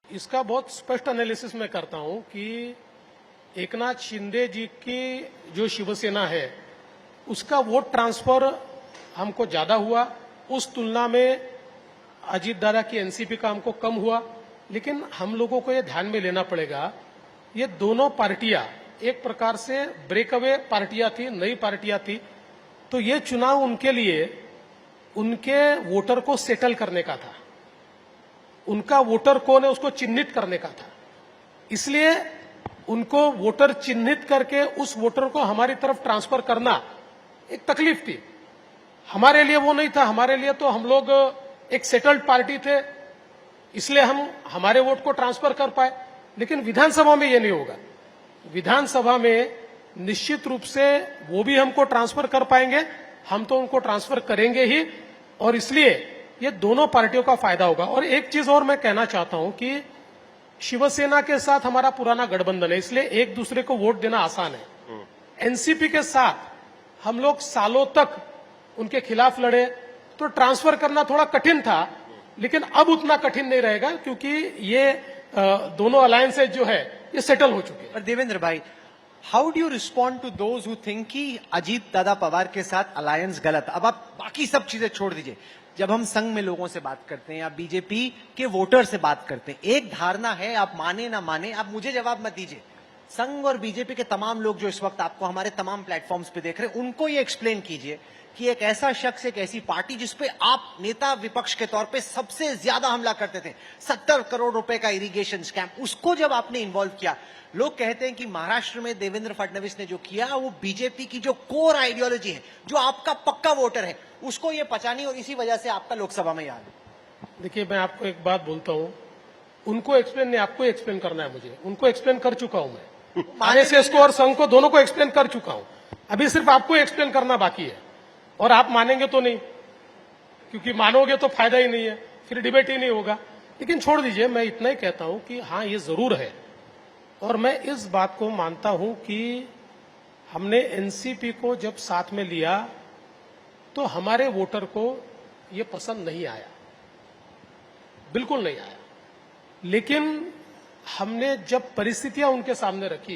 इसका बहुत स्पष्ट एनालिसिस मैं करता हूं कि एकनाथ शिंदे जी की जो शिवसेना है उसका वोट ट्रांसफर हमको ज्यादा हुआ, उस तुलना में अजीत दादा की एनसीपी का हमको कम हुआ। लेकिन हम लोगों को ये ध्यान में लेना पड़ेगा, ये दोनों पार्टियां एक प्रकार से ब्रेकअवे पार्टियां थी, नई पार्टियां थी। तो ये चुनाव उनके लिए उनके वोटर को सेटल करने का था, उनका वोटर कौन है उसको चिन्हित करने का था। इसलिए उनको वोटर चिन्हित करके उस वोटर को हमारी तरफ ट्रांसफर करना एक तकलीफ थी। हमारे लिए वो नहीं था, हमारे लिए तो हम लोग एक सेटल्ड पार्टी थे, इसलिए हम हमारे वोट को ट्रांसफर कर पाए। लेकिन विधानसभा में ये नहीं होगा। विधानसभा में निश्चित रूप से वो भी हमको ट्रांसफर कर पाएंगे, हम तो उनको ट्रांसफर करेंगे ही, और इसलिए ये दोनों पार्टियों का फायदा होगा। और एक चीज और मैं कहना चाहता हूं कि शिवसेना के साथ हमारा पुराना गठबंधन है, इसलिए एक दूसरे को वोट देना आसान है। एनसीपी के साथ हम लोग सालों तक उनके खिलाफ लड़े, तो ट्रांसफर करना थोड़ा कठिन था, लेकिन अब उतना कठिन नहीं रहेगा क्योंकि ये दोनों अलायंसेज जो है ये सेटल हो चुके हैं। पर देवेंद्र भाई, how do you respond to those who think कि अजीत दादा पवार के साथ अलायंस गलत? अब आप बाकी सब चीजें छोड़ दीजिए, जब हम संघ में लोगों से बात करते हैं या बीजेपी के वोटर से बात करते हैं, एक धारणा है, आप माने ना माने, आप मुझे जवाब मत दीजिए, संघ और बीजेपी के तमाम लोग जो इस वक्त आपको हमारे तमाम प्लेटफॉर्म्स पे देख रहे हैं, उनको ये एक्सप्लेन कीजिए कि एक ऐसा शख्स, एक ऐसी पार्टी जिसपे आप नेता विपक्ष के तौर पे सबसे ज्यादा हमला करते थे, 70 करोड़ रुपए का इरिगेशन स्कैम, उसको जब आपने इन्वॉल्व किया, लोग कहते हैं कि महाराष्ट्र में देवेंद्र फडणवीस ने जो किया वो बीजेपी की जो कोर आइडियोलॉजी है, जो आपका पक्का वोटर है, उसको ये पचानी, और इसी वजह से आपका लोकसभा में याद है। देखिए, मैं आपको एक बात बोलता हूं, उनको एक्सप्लेन नहीं, आपको एक्सप्लेन करना है मुझे। उनको एक्सप्लेन कर चुका हूं मैं, आरएसएस को और संघ को, दोनों को एक्सप्लेन कर चुका हूं। अभी सिर्फ आपको एक्सप्लेन करना बाकी है, और आप मानेंगे तो नहीं, क्योंकि मानोगे तो फायदा ही नहीं है, फिर डिबेट ही नहीं होगा। लेकिन छोड़ दीजिए, मैं इतना ही कहता हूं कि हाँ, ये जरूर है, और मैं इस बात को मानता हूं कि हमने एनसीपी को जब साथ में लिया तो हमारे वोटर को ये पसंद नहीं आया, बिल्कुल नहीं आया। लेकिन हमने जब परिस्थितियां उनके सामने रखी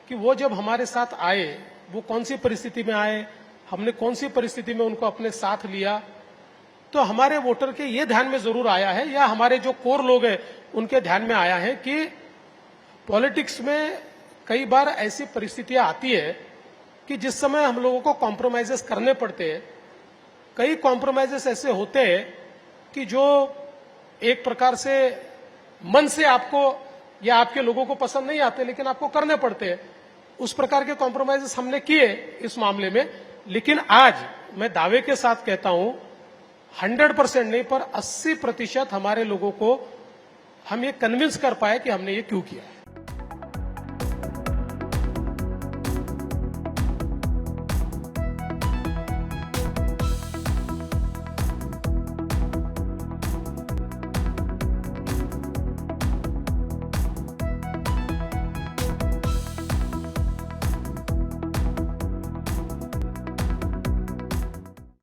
कि वो जब हमारे साथ आए, वो कौन सी परिस्थिति में आए, हमने कौन सी परिस्थिति में उनको अपने साथ लिया, तो हमारे वोटर के ये ध्यान में जरूर आया है, या हमारे जो कोर लोग हैं उनके ध्यान में आया है कि पॉलिटिक्स में कई बार ऐसी परिस्थितियां आती है कि जिस समय हम लोगों को कॉम्प्रोमाइजेस करने पड़ते हैं। कई कॉम्प्रोमाइजेस ऐसे होते हैं कि जो एक प्रकार से मन से आपको या आपके लोगों को पसंद नहीं आते, लेकिन आपको करने पड़ते हैं। उस प्रकार के कॉम्प्रोमाइजेस हमने किए इस मामले में। लेकिन आज मैं दावे के साथ कहता हूं, 100% नहीं पर 80% हमारे लोगों को हम ये कन्विंस कर पाए कि हमने ये क्यों किया।